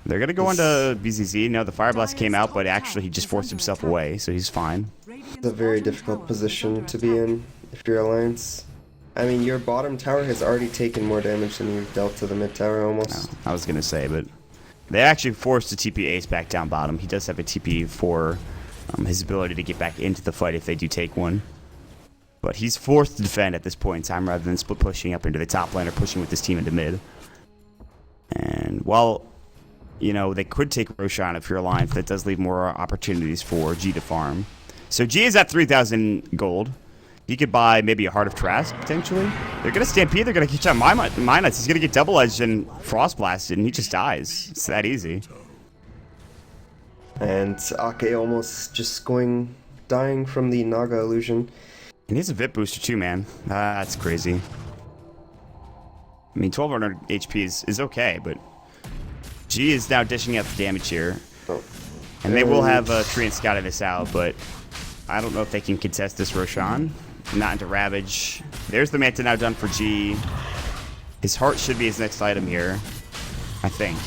They're going to go into BZZ. No, the Fire Blast came out, but actually he just forced himself away, so he's fine. It's a very difficult position to be in if you're Alliance. I mean, your bottom tower has already taken more damage than you've dealt to the mid tower almost. No, I was going to say, but they actually forced the TP Ace back down bottom. He does have a TP for his ability to get back into the fight if they do take one. But he's forced to defend at this point in time rather than split pushing up into the top lane or pushing with this team into mid. And while, you know, they could take Roshan if you're Alliance, that does leave more opportunities for G to farm. So G is at 3,000 gold. He could buy maybe a Heart of Trask, potentially. They're going to Stampede, they're going to catch out Minuts. He's going to get Double Edged and Frost Blasted, and he just dies. It's that easy. And Ake almost just dying from the Naga illusion. And he's a VIP booster too, man. That's crazy. I mean, 1,200 HP is okay, but G is now dishing out the damage here. Oh. And they will have Treant scouted this out, but I don't know if they can contest this Roshan. Not into Ravage. There's the Manta now done for G. His heart should be his next item here, I think.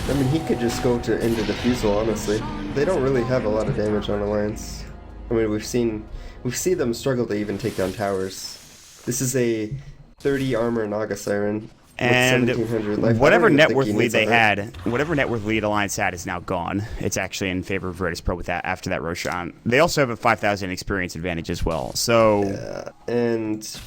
I mean, he could just go into Diffusal, honestly. They don't really have a lot of damage on Alliance. I mean, we've seen them struggle to even take down towers. This is a 30 armor Naga Siren. And life. Whatever net worth lead they had, whatever net worth lead Alliance had is now gone. It's actually in favor of Virtus.Pro with that after that Roshan. They also have a 5,000 experience advantage as well. So and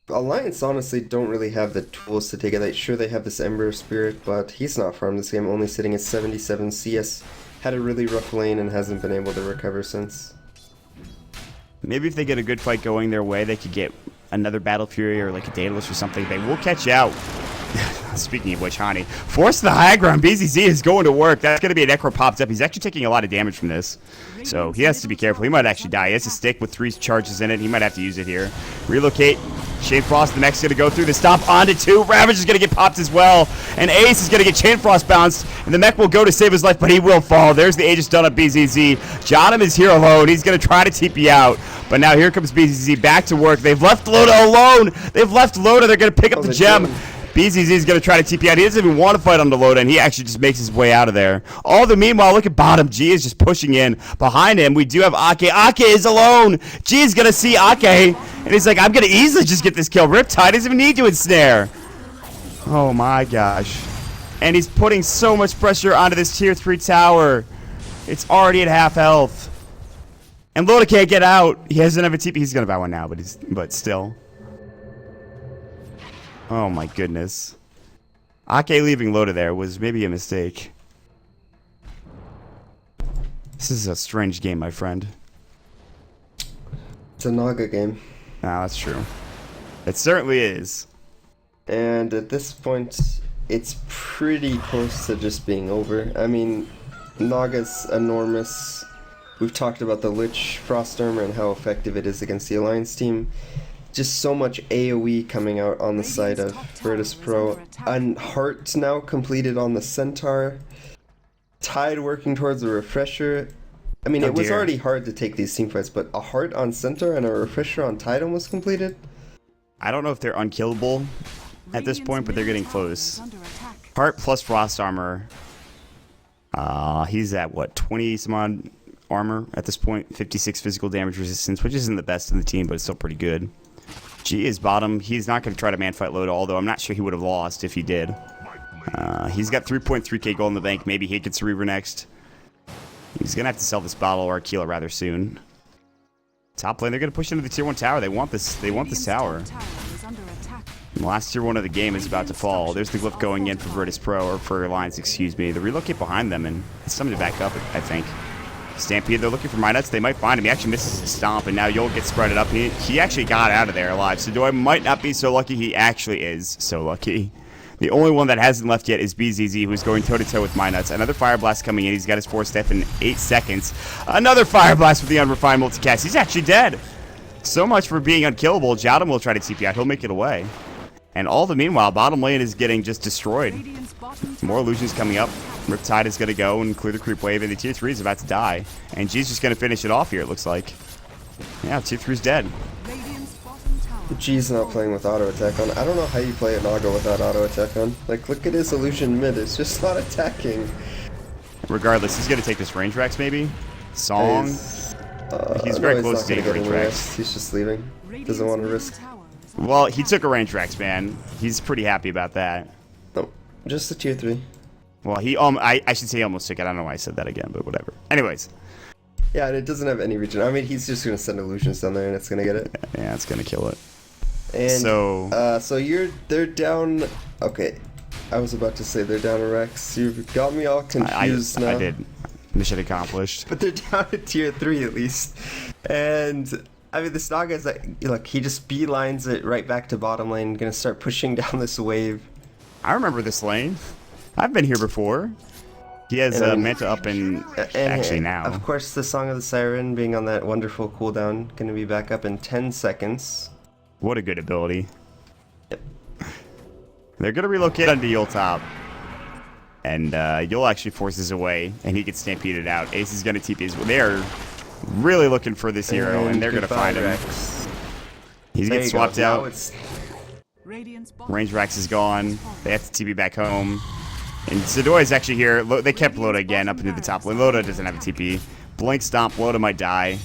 Alliance honestly don't really have the tools to take it. Sure, they have this Ember Spirit, but he's not farmed this game, only sitting at 77. CS had a really rough lane and hasn't been able to recover since. Maybe if they get a good fight going their way, they could get another Battle Fury or like a Daedalus or something. They will catch you out. Speaking of which, Hani, force the high ground. BZZ is going to work. That's going to be a Necro popped up. He's actually taking a lot of damage from this. So he has to be careful. He might actually die. He has a stick with 3 charges in it. He might have to use it here. Relocate. Chain Frost, the mech's going to go through the stomp onto 2. Ravage is going to get popped as well. And Ace is going to get Chain Frost bounced. And the mech will go to save his life, but he will fall. There's the Aegis done up BZZ. Johnham is here alone. He's going to try to TP out. But now here comes BZZ back to work. They've left Loda alone. They've left Loda. They're going to pick up the gem. BZZ is going to try to TP out. He doesn't even want to fight on the Loda, and he actually just makes his way out of there. All the meanwhile, look at bottom. G is just pushing in. Behind him, we do have Ake. Ake is alone. G is going to see Ake, and he's like, I'm going to easily just get this kill. Riptide doesn't even need to ensnare. Oh, my gosh. And he's putting so much pressure onto this tier 3 tower. It's already at half health. And Loda can't get out. He doesn't have a TP. He's going to buy one now, but still. Oh my goodness. Ake leaving Loda there was maybe a mistake. This is a strange game, my friend. It's a Naga game. Ah, that's true. It certainly is. And at this point, it's pretty close to just being over. I mean, Naga's enormous. We've talked about the Lich Frost Armor and how effective it is against the Alliance team. Just so much AoE coming out on the side of Virtus.Pro. And Heart now completed on the Centaur. Tide working towards a Refresher. I mean, it was already hard to take these teamfights, but a Heart on Centaur and a Refresher on Tide almost completed? I don't know if they're unkillable at this point, but they're getting close. Heart plus Frost Armor. He's at, what, 20 some odd armor at this point? 56 physical damage resistance, which isn't the best in the team, but it's still pretty good. G is bottom. He's not going to try to man-fight Loda, although I'm not sure he would have lost if he did. He's got 3.3k gold in the bank. Maybe he gets Reaver next. He's going to have to sell this bottle or kill it rather soon. Top lane, they're going to push into the tier 1 tower. They want this tower. The last tier 1 of the game is about to fall. There's the glyph going in for Virtus.Pro, or for Alliance, excuse me. The relocate behind them, and it's time to back up, I think. Stampede, they're looking for Minuts. They might find him. He actually misses his stomp, and now Yol gets spreaded up. He actually got out of there alive. So Doi might not be so lucky. He actually is so lucky. The only one that hasn't left yet is BZZ, who's going toe-to-toe with Minuts. Another Fire Blast coming in. He's got his 4-step in 8 seconds. Another Fire Blast with the unrefined multicast. He's actually dead. So much for being unkillable. Jowdam will try to TP out. He'll make it away. And all the meanwhile, bottom lane is getting just destroyed. More illusions coming up. Riptide is going to go and clear the creep wave, and the tier 3 is about to die. And G's just going to finish it off here, it looks like. Yeah, tier 3 is dead. G's not playing with auto attack on. I don't know how you play a Naga without auto attack on. Like, look at his illusion mid. It's just not attacking. Regardless, he's going to take this range Rex, maybe? Song? He's very close to taking range Rex. He's just leaving. Doesn't want to risk. Well, he took a range Rex, man. He's pretty happy about that. No, just the tier 3. Well, I should say he almost took it. I don't know why I said that again, but whatever. Anyways. Yeah, and it doesn't have any region. I mean, he's just going to send illusions down there, and it's going to get it. Yeah, it's going to kill it. And so they're down. Okay, I was about to say they're down a Rex. You've got me all confused now. I did. Mission accomplished. But they're down to tier 3 at least. And I mean, this Naga is like, look, he just beelines it right back to bottom lane, gonna start pushing down this wave. I remember this lane. I've been here before. He has Manta up and actually now. Of course, the Song of the Siren being on that wonderful cooldown, gonna be back up in 10 seconds. What a good ability. Yep. They're gonna relocate onto Yul top. And Yul actually forces away, and he gets stampeded out. Ace is gonna TP his. They're really looking for this hero, and they're gonna find him. He's getting swapped out. Range Rex is gone. They have to TP back home. And Sidoi is actually here. They kept Loda again up into the top lane. Loda doesn't have a TP. Blink Stomp. Loda might die.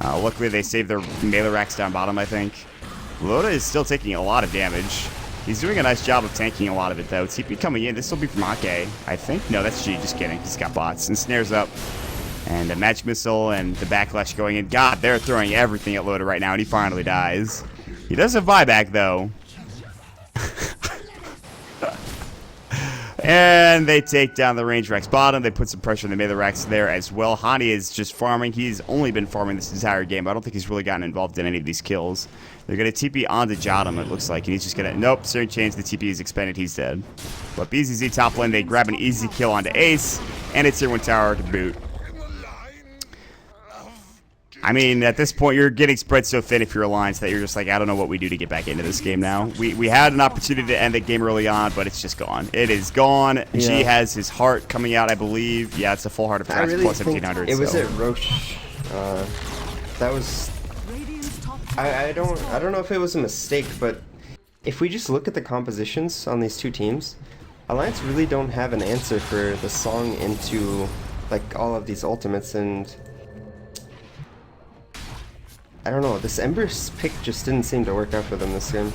Luckily, they saved their melee racks down bottom, I think. Loda is still taking a lot of damage. He's doing a nice job of tanking a lot of it, though. TP coming in. This will be from Ake, I think. No, that's G. Just kidding. He's got bots. And snares up. And a Magic Missile and the Backlash going in. God, they're throwing everything at Loda right now, and he finally dies. He does have buyback, though. And they take down the range Rex bottom. They put some pressure on the melee Rex there as well. Hani is just farming. He's only been farming this entire game. I don't think he's really gotten involved in any of these kills. They're going to TP onto Jowdam, it looks like. And he's just going to... Nope, Searing Change. The TP is expended. He's dead. But BZZ top lane, they grab an easy kill onto Ace. And it's tier 1 tower to boot. I mean, at this point, you're getting spread so thin if you're Alliance that you're just like, I don't know what we do to get back into this game now. We had an opportunity to end the game early on, but it's just gone. It is gone. Yeah. G has his heart coming out, I believe. Yeah, it's a full heart of Trask plus 1700. It was at Roche. That was... I don't know if it was a mistake, but if we just look at the compositions on these two teams, Alliance really don't have an answer for the Song into like all of these ultimates, and I don't know, this Ember's pick just didn't seem to work out for them this game.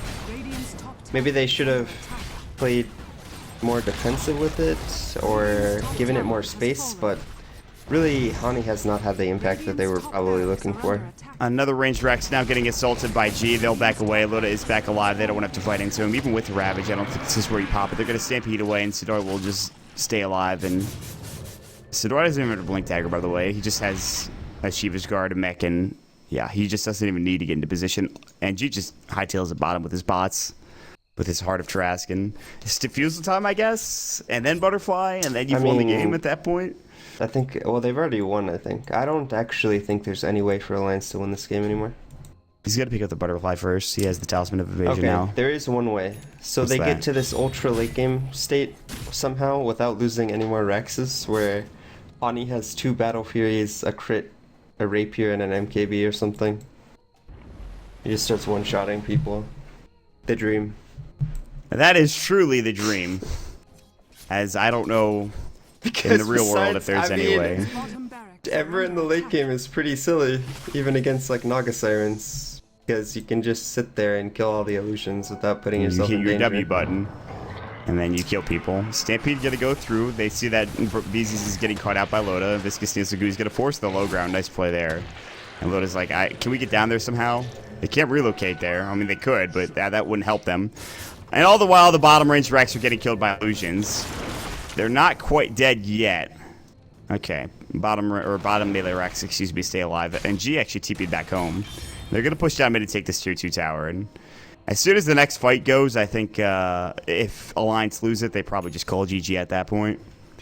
Maybe they should have played more defensive with it or given it more space, but really, Hani has not had the impact that they were probably looking for. Another ranged Rex now getting assaulted by G. They'll back away. Loda is back alive. They don't want to have to fight into him. Even with the Ravage, I don't think this is where you pop it. They're going to stampede away, and Sidor will just stay alive. And Sidor doesn't even have a Blink Dagger, by the way. He just has a Shiva's Guard, a mech, and yeah, he just doesn't even need to get into position. And G just hightails at bottom with his bots, with his Heart of Trask, and it's Diffusal time, I guess, and then Butterfly, and then you've won the game at that point. I think, well, they've already won, I think. I don't actually think there's any way for Alliance to win this game anymore. He's got to pick up the Butterfly first. He has the Talisman of Evasion now. Okay, there is one way. So they get to this ultra late game state somehow without losing any more Rexes, where Ani has 2 Battle Furies, a crit, a Rapier, and an MKB or something. He just starts one-shotting people. The dream. That is truly the dream. As I don't know... Because in the real world, if there's any way. Ember in the late game is pretty silly, even against like Naga Sirens, because you can just sit there and kill all the illusions without putting yourself in danger. You hit your W button. And then you kill people. Stampede gonna go through. They see that Beezy's is getting caught out by Loda. Viscous Neosugu's gonna force the low ground. Nice play there. And Loda's like, can we get down there somehow? They can't relocate there. I mean, they could, but that wouldn't help them. And all the while, the bottom range Rex are getting killed by illusions. They're not quite dead yet. Okay, bottom melee Rex, excuse me, stay alive. And G actually TP'd back home. They're gonna push down mid to take this tier 2 tower. And as soon as the next fight goes, I think if Alliance lose it, they probably just call GG at that point.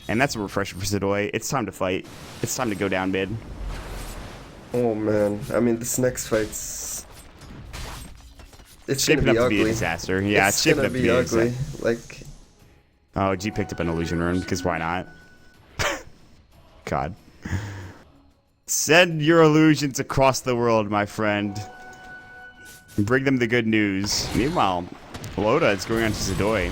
And that's a refresher for Zidoi. It's time to fight. It's time to go down mid. Oh man, I mean this next fight's shaping up to be a disaster. Yeah, it's shaping up to be ugly. Like, oh, G picked up an illusion rune because why not? God, send your illusions across the world, my friend. Bring them the good news. Meanwhile, Loda is going on to Zidoi.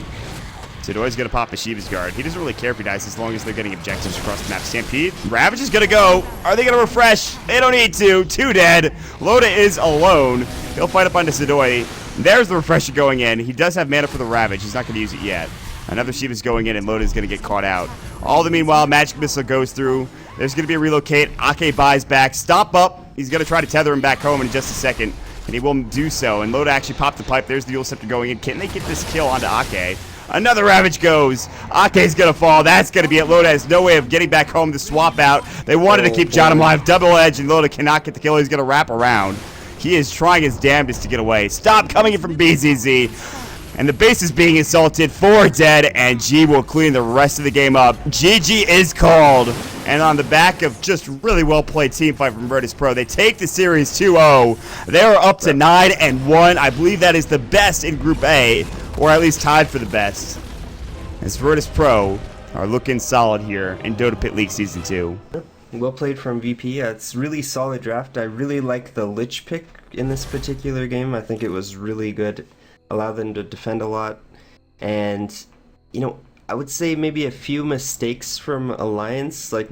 Zidoi's gonna pop a Shiva's guard. He doesn't really care if he dies as long as they're getting objectives across the map. Stampede. Ravage is gonna go. Are they gonna refresh? They don't need to. 2 dead. Loda is alone. He'll fight up onto Zidoi. There's the refresher going in. He does have mana for the Ravage. He's not gonna use it yet. Another Shiva's going in, and Loda is gonna get caught out. All the meanwhile, Magic Missile goes through. There's gonna be a relocate. Ake buys back. Stop up. He's gonna try to tether him back home in just a second. And he will do so. And Loda actually popped the pipe. There's the Dual Scepter going in. Can they get this kill onto Ake? Another Ravage goes. Ake's going to fall. That's going to be it. Loda has no way of getting back home to swap out. They wanted to keep John alive. Double edge, and Loda cannot get the kill. He's going to wrap around. He is trying his damnedest to get away. Stop coming in from BZZ. And the base is being assaulted. 4 dead, and G will clean the rest of the game up. GG is called. And on the back of just really well-played team fight from Virtus.Pro, they take the series 2-0. They are up to 9-1. I believe that is the best in Group A, or at least tied for the best. As Virtus.Pro are looking solid here in Dota Pit League Season 2. Well played from VP. It's really solid draft. I really like the Lich pick in this particular game. I think it was really good. Allow them to defend a lot. And, you know, I would say maybe a few mistakes from Alliance, like